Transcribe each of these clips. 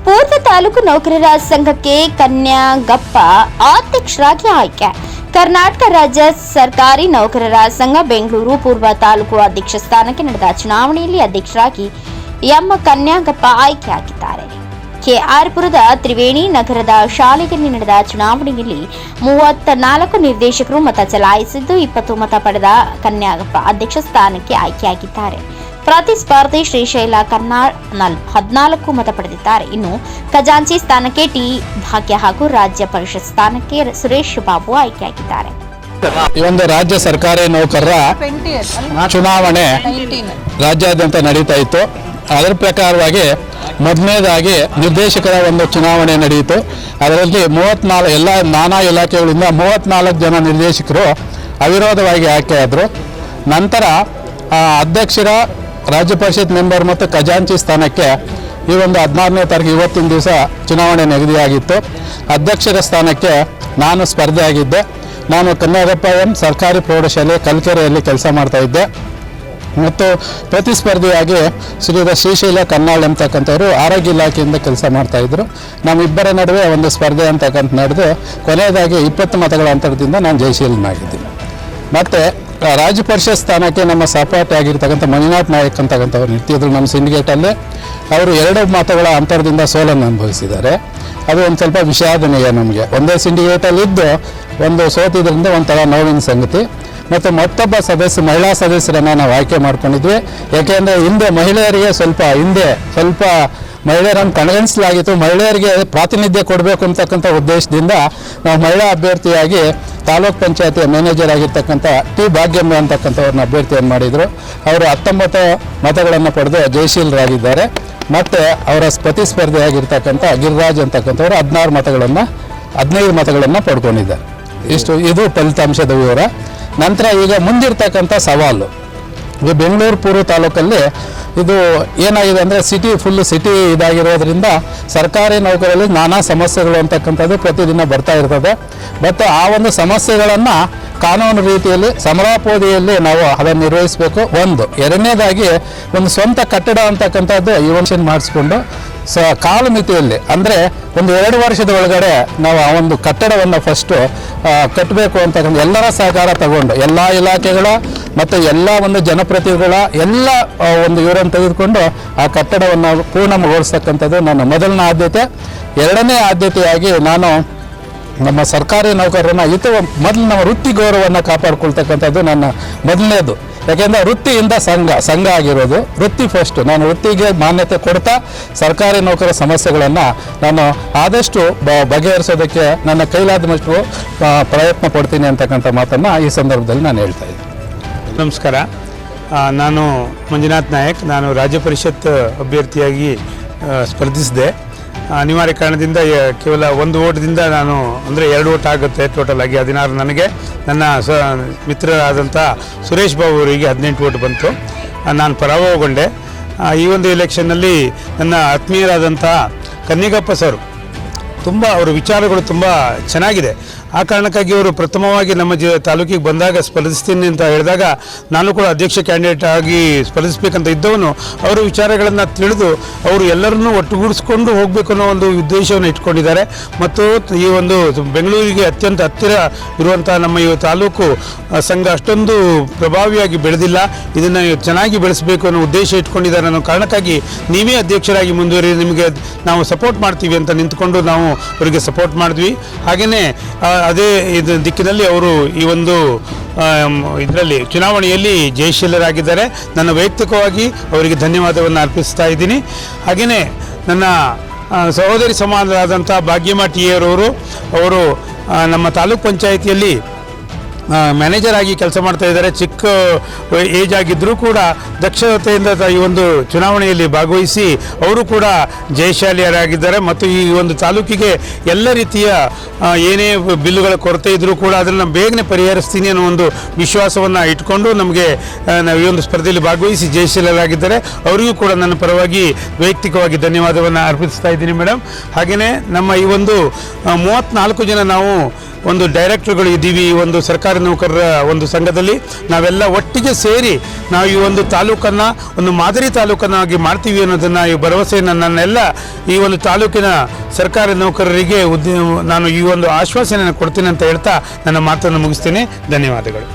ಪೂರ್ವ ತಾಲೂಕು ನೌಕರರ ಸಂಘಕ್ಕೆ ಕನ್ಯಾಗಪ್ಪ ಅಧ್ಯಕ್ಷರಾಗಿ ಆಯ್ಕೆ. ಕರ್ನಾಟಕ ರಾಜ್ಯ ಸರ್ಕಾರಿ ನೌಕರರ ಸಂಘ ಬೆಂಗಳೂರು ಪೂರ್ವ ತಾಲೂಕು ಅಧ್ಯಕ್ಷ ಸ್ಥಾನಕ್ಕೆ ನಡೆದ ಚುನಾವಣೆಯಲ್ಲಿ ಅಧ್ಯಕ್ಷರಾಗಿ ಎಂ ಕನ್ಯಾಗಪ್ಪ ಆಯ್ಕೆಯಾಗಿದ್ದಾರೆ. ಕೆಆರ್ಪುರದ ತ್ರಿವೇಣಿ ನಗರದ ಶಾಲೆಯಲ್ಲಿ ನಡೆದ ಚುನಾವಣೆಯಲ್ಲಿ 34 ನಿರ್ದೇಶಕರು ಮತ ಚಲಾಯಿಸಿದ್ದು 20 ಮತ ಪಡೆದ ಕನ್ಯಾಗಪ್ಪ ಅಧ್ಯಕ್ಷ ಸ್ಥಾನಕ್ಕೆ ಆಯ್ಕೆಯಾಗಿದ್ದಾರೆ. ಪ್ರತಿಸ್ಪರ್ಧಿ ಶ್ರೀಶೈಲ ಕರ್ನಾಳ್ 14 ಮತ ಪಡೆದಿದ್ದಾರೆ. ಇನ್ನು ಖಜಾಂಚಿ ಸ್ಥಾನಕ್ಕೆ ಟಿ ಭಾಗ್ಯ ಹಾಗೂ ರಾಜ್ಯ ಪರಿಷತ್ ಸ್ಥಾನಕ್ಕೆ ಸುರೇಶ್ ಬಾಬು ಆಯ್ಕೆಯಾಗಿದ್ದಾರೆ. ಈ ಒಂದು ರಾಜ್ಯ ಸರ್ಕಾರಿ ನೌಕರರ ಚುನಾವಣೆ ರಾಜ್ಯಾದ್ಯಂತ ನಡೀತಾ ಇತ್ತು. ಅದರ ಪ್ರಕಾರವಾಗಿ ಮೊದಲನೇದಾಗಿ ನಿರ್ದೇಶಕರ ಒಂದು ಚುನಾವಣೆ ನಡೆಯಿತು. ಅದರಲ್ಲಿ 34 ಎಲ್ಲ ನಾನಾ ಇಲಾಖೆಗಳಿಂದ 34 ಜನ ನಿರ್ದೇಶಕರು ಅವಿರೋಧವಾಗಿ ಆಯ್ಕೆಯಾದರು. ನಂತರ ಅಧ್ಯಕ್ಷರ, ರಾಜ್ಯ ಪರಿಷತ್ ಮೆಂಬರ್ ಮತ್ತು ಖಜಾಂಚಿ ಸ್ಥಾನಕ್ಕೆ ಈ ಒಂದು 16ನೇ ತಾರೀಕು ಇವತ್ತಿನ ದಿವಸ ಚುನಾವಣೆ ನಿಗದಿಯಾಗಿತ್ತು. ಅಧ್ಯಕ್ಷರ ಸ್ಥಾನಕ್ಕೆ ನಾನು ಸ್ಪರ್ಧೆ ಆಗಿದ್ದೆ. ನಾನು ಕನ್ಯಾಗಪ್ಪ ಎಂ ಸರ್ಕಾರಿ ಪ್ರೌಢಶಾಲೆ ಕಲ್ಕೆರೆಯಲ್ಲಿ ಕೆಲಸ ಮಾಡ್ತಾ ಇದ್ದೆ ಮತ್ತು ಪ್ರತಿಸ್ಪರ್ಧಿಯಾಗಿ ಶ್ರೀಶೈಲ ಕರ್ನಾಳ್ ಅಂತಕ್ಕಂಥವ್ರು ಆರೋಗ್ಯ ಇಲಾಖೆಯಿಂದ ಕೆಲಸ ಮಾಡ್ತಾಯಿದ್ರು. ನಮ್ಮಿಬ್ಬರ ನಡುವೆ ಒಂದು ಸ್ಪರ್ಧೆ ಅಂತಕ್ಕಂಥ ನಡೆದು ಕೊನೆಯದಾಗಿ 20 ಮತಗಳ ಅಂತರದಿಂದ ನಾನು ಜಯಶೀಲನಾಗಿದ್ದೀನಿ. ಮತ್ತು ರಾಜ್ಯ ಪರಿಷತ್ ಸ್ಥಾನಕ್ಕೆ ನಮ್ಮ ಸಹಪಾಠಿ ಆಗಿರ್ತಕ್ಕಂಥ ಮಂಜುನಾಥ್ ನಾಯಕ್ ಅಂತಕ್ಕಂಥವ್ರು ನಿಂತಿದ್ರು ನಮ್ಮ ಸಿಂಡಿಕೇಟಲ್ಲಿ. ಅವರು 2 ಮತಗಳ ಅಂತರದಿಂದ ಸೋಲನ್ನು ಅನುಭವಿಸಿದ್ದಾರೆ. ಅದು ಒಂದು ಸ್ವಲ್ಪ ವಿಷಾದನೀಯ. ನಮಗೆ ಒಂದೇ ಸಿಂಡಿಕೇಟಲ್ಲಿದ್ದು ಒಂದು ಸೋತಿದ್ರಿಂದ ಒಂಥರ ನೋವಿನ ಸಂಗತಿ. ಮತ್ತು ಮತ್ತೊಬ್ಬ ಮಹಿಳಾ ಸದಸ್ಯರನ್ನು ನಾವು ಆಯ್ಕೆ ಮಾಡ್ಕೊಂಡಿದ್ವಿ. ಯಾಕೆಂದರೆ ಹಿಂದೆ ಮಹಿಳೆಯರಿಗೆ ಸ್ವಲ್ಪ ಮಹಿಳೆಯರನ್ನು ಕಣಗಣಿಸಲಾಗಿತ್ತು. ಮಹಿಳೆಯರಿಗೆ ಪ್ರಾತಿನಿಧ್ಯ ಕೊಡಬೇಕು ಅಂತಕ್ಕಂಥ ಉದ್ದೇಶದಿಂದ ನಾವು ಮಹಿಳಾ ಅಭ್ಯರ್ಥಿಯಾಗಿ ತಾಲೂಕ್ ಪಂಚಾಯತಿಯ ಮ್ಯಾನೇಜರ್ ಆಗಿರ್ತಕ್ಕಂಥ ಟಿ ಭಾಗ್ಯಮ್ಮ ಅಂತಕ್ಕಂಥವ್ರನ್ನ ಅಭ್ಯರ್ಥಿಯನ್ನು ಮಾಡಿದರು. ಅವರು 19 ಮತಗಳನ್ನು ಪಡೆದು ಜಯಶೀಲರಾಗಿದ್ದಾರೆ. ಮತ್ತು ಅವರ ಪ್ರತಿಸ್ಪರ್ಧಿಯಾಗಿರ್ತಕ್ಕಂಥ ಗಿರಿರಾಜ್ ಅಂತಕ್ಕಂಥವ್ರು 15 ಮತಗಳನ್ನು ಪಡ್ಕೊಂಡಿದ್ದಾರೆ. ಇದು ಫಲಿತಾಂಶದ ವಿವರ. ನಂತರ ಈಗ ಮುಂದಿರ್ತಕ್ಕಂಥ ಸವಾಲು, ಈ ಬೆಂಗಳೂರು ಪೂರ್ವ ತಾಲೂಕಲ್ಲಿ ಇದು ಏನಾಗಿದೆ ಅಂದರೆ ಸಿಟಿ ಇದಾಗಿರೋದ್ರಿಂದ ಸರ್ಕಾರಿ ನೌಕರಲ್ಲಿ ನಾನಾ ಸಮಸ್ಯೆಗಳು ಅಂತಕ್ಕಂಥದ್ದು ಪ್ರತಿದಿನ ಬರ್ತಾ ಇರ್ತದೆ. ಮತ್ತು ಆ ಒಂದು ಸಮಸ್ಯೆಗಳನ್ನು ಕಾನೂನು ರೀತಿಯಲ್ಲಿ ಸಮರಾವಧಿಯಲ್ಲಿ ನಾವು ಅದನ್ನು ನಿರ್ವಹಿಸಬೇಕು. ಎರಡನೇದಾಗಿ ಒಂದು ಸ್ವಂತ ಕಟ್ಟಡ ಅಂತಕ್ಕಂಥದ್ದು ಇನ್ವೆನ್ಷನ್ ಮಾಡಿಸ್ಕೊಂಡು ಕಾಲಮಿತಿಯಲ್ಲಿ ಅಂದರೆ ಒಂದು 2 ವರ್ಷದ ಒಳಗಡೆ ನಾವು ಆ ಒಂದು ಕಟ್ಟಡವನ್ನು ಫಸ್ಟು ಕಟ್ಟಬೇಕು ಅಂತಕ್ಕಂಥ ಎಲ್ಲರ ಸಹಕಾರ ತಗೊಂಡು ಎಲ್ಲ ಇಲಾಖೆಗಳ ಮತ್ತು ಎಲ್ಲ ಒಂದು ಜನಪ್ರತಿನಿಧಿಗಳ ಎಲ್ಲ ಒಂದು ಇವರನ್ನು ತೆಗೆದುಕೊಂಡು ಆ ಕಟ್ಟಡವನ್ನು ಪೂರ್ಣಗೊಳಿಸ್ತಕ್ಕಂಥದ್ದು ನನ್ನ ಮೊದಲನೇ ಆದ್ಯತೆ. ಎರಡನೇ ಆದ್ಯತೆಯಾಗಿ ನಾನು ನಮ್ಮ ಸರ್ಕಾರಿ ನೌಕರರನ್ನು ಮೊದಲು ನಮ್ಮ ವೃತ್ತಿ ಗೌರವವನ್ನು ಕಾಪಾಡಿಕೊಳ್ತಕ್ಕಂಥದ್ದು ನನ್ನ ಮೊದಲನೇದು. ಯಾಕೆಂದರೆ ವೃತ್ತಿಯಿಂದ ಸಂಘ ಆಗಿರೋದು ವೃತ್ತಿ ಫಸ್ಟು. ನಾನು ವೃತ್ತಿಗೆ ಮಾನ್ಯತೆ ಕೊಡ್ತಾ ಸರ್ಕಾರಿ ನೌಕರ ಸಮಸ್ಯೆಗಳನ್ನು ನಾನು ಆದಷ್ಟು ಬಗೆಹರಿಸೋದಕ್ಕೆ ನನ್ನ ಕೈಲಾದಷ್ಟು ಪ್ರಯತ್ನ ಪಡ್ತೀನಿ ಅಂತಕ್ಕಂಥ ಮಾತನ್ನು ಈ ಸಂದರ್ಭದಲ್ಲಿ ನಾನು ಹೇಳ್ತಾ ಇದ್ದೀನಿ. ನಮಸ್ಕಾರ, ನಾನು ಮಂಜುನಾಥ್ ನಾಯಕ್. ನಾನು ರಾಜ್ಯ ಪರಿಷತ್ ಅಭ್ಯರ್ಥಿಯಾಗಿ ಸ್ಪರ್ಧಿಸಿದೆ. ಅನಿವಾರ್ಯ ಕಾರಣದಿಂದ ಕೇವಲ 1 ಓಟ್ದಿಂದ ನಾನು ಅಂದರೆ 2 ಓಟ್ ಆಗುತ್ತೆ ಟೋಟಲ್ ಆಗಿ 16 ನನಗೆ. ನನ್ನ ಮಿತ್ರರಾದಂಥ ಸುರೇಶ್ ಬಾಬು ಅವರಿಗೆ 18 ಓಟ್ ಬಂತು. ನಾನು ಪರಾಭವಗೊಂಡೆ. ಈ ಒಂದು ಎಲೆಕ್ಷನ್ನಲ್ಲಿ ನನ್ನ ಆತ್ಮೀಯರಾದಂಥ ಕನ್ಯಾಗಪ್ಪ ಸರ್ ಅವರ ವಿಚಾರಗಳು ತುಂಬ ಚೆನ್ನಾಗಿದೆ. ಆ ಕಾರಣಕ್ಕಾಗಿ ಅವರು ಪ್ರಥಮವಾಗಿ ನಮ್ಮ ತಾಲೂಕಿಗೆ ಬಂದಾಗ ಸ್ಪರ್ಧಿಸ್ತೀನಿ ಅಂತ ಹೇಳಿದಾಗ ನಾನು ಕೂಡ ಅಧ್ಯಕ್ಷ ಕ್ಯಾಂಡಿಡೇಟ್ ಆಗಿ ಸ್ಪರ್ಧಿಸಬೇಕಂತ ಇದ್ದವನು ಅವರ ವಿಚಾರಗಳನ್ನು ತಿಳಿದು ಅವರು ಎಲ್ಲರನ್ನೂ ಒಟ್ಟುಗೂಡಿಸ್ಕೊಂಡು ಹೋಗಬೇಕು ಅನ್ನೋ ಒಂದು ಉದ್ದೇಶವನ್ನು ಇಟ್ಕೊಂಡಿದ್ದಾರೆ. ಮತ್ತು ಈ ಒಂದು ಬೆಂಗಳೂರಿಗೆ ಅತ್ಯಂತ ಹತ್ತಿರ ಇರುವಂಥ ನಮ್ಮ ಈ ತಾಲೂಕು ಸಂಘ ಅಷ್ಟೊಂದು ಪ್ರಭಾವಿಯಾಗಿ ಬೆಳೆದಿಲ್ಲ. ಇದನ್ನು ಚೆನ್ನಾಗಿ ಬೆಳೆಸಬೇಕು ಅನ್ನೋ ಉದ್ದೇಶ ಇಟ್ಕೊಂಡಿದ್ದಾರೆ. ಅನ್ನೋ ಕಾರಣಕ್ಕಾಗಿ ನೀವೇ ಅಧ್ಯಕ್ಷರಾಗಿ ಮುಂದುವರಿ, ನಿಮಗೆ ನಾವು ಸಪೋರ್ಟ್ ಮಾಡ್ತೀವಿ ಅಂತ ನಿಂತ್ಕೊಂಡು ನಾವು ಅವರಿಗೆ ಸಪೋರ್ಟ್ ಮಾಡಿದ್ವಿ. ಹಾಗೆಯೇ ಅದೇ ದಿಕ್ಕಿನಲ್ಲಿ ಅವರು ಈ ಒಂದು ಇದರಲ್ಲಿ ಚುನಾವಣೆಯಲ್ಲಿ ಜಯಶೀಲರಾಗಿದ್ದಾರೆ. ನನ್ನ ವೈಯಕ್ತಿಕವಾಗಿ ಅವರಿಗೆ ಧನ್ಯವಾದವನ್ನು ಅರ್ಪಿಸ್ತಾ ಇದ್ದೀನಿ. ಹಾಗೆಯೇ ನನ್ನ ಸಹೋದರಿ ಸಮಾನರಾದಂಥ ಭಾಗ್ಯಮ್ಮ ಟಿ ಅವರು ನಮ್ಮ ತಾಲೂಕ್ ಪಂಚಾಯಿತಿಯಲ್ಲಿ ಮ್ಯಾನೇಜರ್ ಆಗಿ ಕೆಲಸ ಮಾಡ್ತಾ ಇದ್ದಾರೆ. ಚಿಕ್ಕ ಏಜ್ ಆಗಿದ್ದರೂ ಕೂಡ ದಕ್ಷತೆಯಿಂದ ಈ ಒಂದು ಚುನಾವಣೆಯಲ್ಲಿ ಭಾಗವಹಿಸಿ ಅವರು ಕೂಡ ಜಯಶಾಲಿಯರಾಗಿದ್ದಾರೆ. ಮತ್ತು ಈ ಒಂದು ತಾಲೂಕಿಗೆ ಎಲ್ಲ ರೀತಿಯ ಏನೇ ಬಿಲ್ಲುಗಳ ಕೊರತೆ ಇದ್ದರೂ ಕೂಡ ಅದನ್ನು ಬೇಗನೆ ಪರಿಹರಿಸ್ತೀನಿ ಅನ್ನೋ ಒಂದು ವಿಶ್ವಾಸವನ್ನು ಇಟ್ಕೊಂಡು ನಮಗೆ ಈ ಒಂದು ಸ್ಪರ್ಧೆಯಲ್ಲಿ ಭಾಗವಹಿಸಿ ಜಯಶೀಲರಾಗಿದ್ದಾರೆ. ಅವರಿಗೂ ಕೂಡ ನನ್ನ ಪರವಾಗಿ ವೈಯಕ್ತಿಕವಾಗಿ ಧನ್ಯವಾದವನ್ನು ಅರ್ಪಿಸ್ತಾ ಇದ್ದೀನಿ ಮೇಡಮ್. ಹಾಗೆಯೇ ನಮ್ಮ ಈ ಒಂದು 34 ಜನ ನಾವು ಒಂದು ಡೈರೆಕ್ಟರ್ಗಳು ಇದ್ದೀವಿ ಈ ಒಂದು ಸರ್ಕಾರಿ ಸರ್ಕಾರಿ ನೌಕರರ ಒಂದು ಸಂಘದಲ್ಲಿ ನಾವೆಲ್ಲ ಒಟ್ಟಿಗೆ ಸೇರಿ ನಾವು ಈ ಒಂದು ತಾಲೂಕನ್ನು ಒಂದು ಮಾದರಿ ತಾಲೂಕನ್ನಾಗಿ ಮಾಡ್ತೀವಿ ಅನ್ನೋದನ್ನು ಈ ಭರವಸೆಯನ್ನು ನನ್ನೆಲ್ಲ ಈ ಒಂದು ತಾಲೂಕಿನ ಸರ್ಕಾರಿ ನೌಕರರಿಗೆ ನಾನು ಈ ಒಂದು ಆಶ್ವಾಸನೆಯನ್ನು ಕೊಡ್ತೀನಿ ಅಂತ ಹೇಳ್ತಾ ನನ್ನ ಮಾತನ್ನು ಮುಗಿಸ್ತೀನಿ. ಧನ್ಯವಾದಗಳು.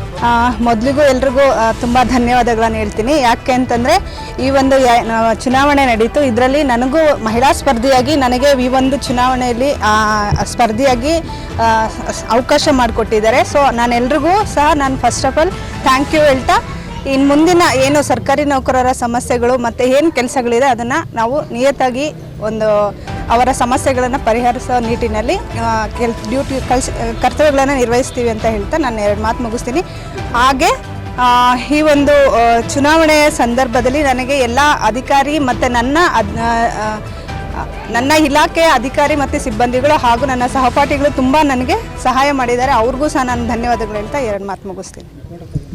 ಮೊದಲಿಗೂ ಎಲ್ರಿಗೂ ತುಂಬ ಧನ್ಯವಾದಗಳನ್ನು ಹೇಳ್ತೀನಿ. ಯಾಕೆ ಅಂತಂದರೆ ಈ ಒಂದು ಚುನಾವಣೆ ನಡೀತು, ಇದರಲ್ಲಿ ನನಗೂ ಮಹಿಳಾ ಸ್ಪರ್ಧಿಯಾಗಿ ನನಗೆ ಈ ಒಂದು ಚುನಾವಣೆಯಲ್ಲಿ ಸ್ಪರ್ಧಿಯಾಗಿ ಅವಕಾಶ ಮಾಡಿಕೊಟ್ಟಿದ್ದಾರೆ. ಸೊ ನಾನೆಲ್ರಿಗೂ ಸಹ ನಾನು first of all thank you ಹೇಳ್ತಾ, ಇನ್ನು ಮುಂದಿನ ಏನು ಸರ್ಕಾರಿ ನೌಕರರ ಸಮಸ್ಯೆಗಳು ಮತ್ತು ಏನು ಕೆಲಸಗಳಿದೆ ಅದನ್ನು ನಾವು ನಿಯತ್ತಾಗಿ ಒಂದು ಅವರ ಸಮಸ್ಯೆಗಳನ್ನು ಪರಿಹರಿಸೋ ನಿಟ್ಟಿನಲ್ಲಿ ಕರ್ತವ್ಯಗಳನ್ನು ನಿರ್ವಹಿಸ್ತೀವಿ ಅಂತ ಹೇಳ್ತಾ ನಾನು 2 ಮಾತು ಮುಗಿಸ್ತೀನಿ. ಹಾಗೆ ಈ ಒಂದು ಚುನಾವಣೆಯ ಸಂದರ್ಭದಲ್ಲಿ ನನಗೆ ಎಲ್ಲ ಅಧಿಕಾರಿ ಮತ್ತು ನನ್ನ ಇಲಾಖೆಯ ಅಧಿಕಾರಿ ಮತ್ತು ಸಿಬ್ಬಂದಿಗಳು ಹಾಗೂ ನನ್ನ ಸಹಪಾಠಿಗಳು ತುಂಬ ನನಗೆ ಸಹಾಯ ಮಾಡಿದ್ದಾರೆ. ಅವ್ರಿಗೂ ಸಹ ನಾನು ಧನ್ಯವಾದಗಳು ಹೇಳ್ತಾ 2 ಮಾತು ಮುಗಿಸ್ತೀನಿ.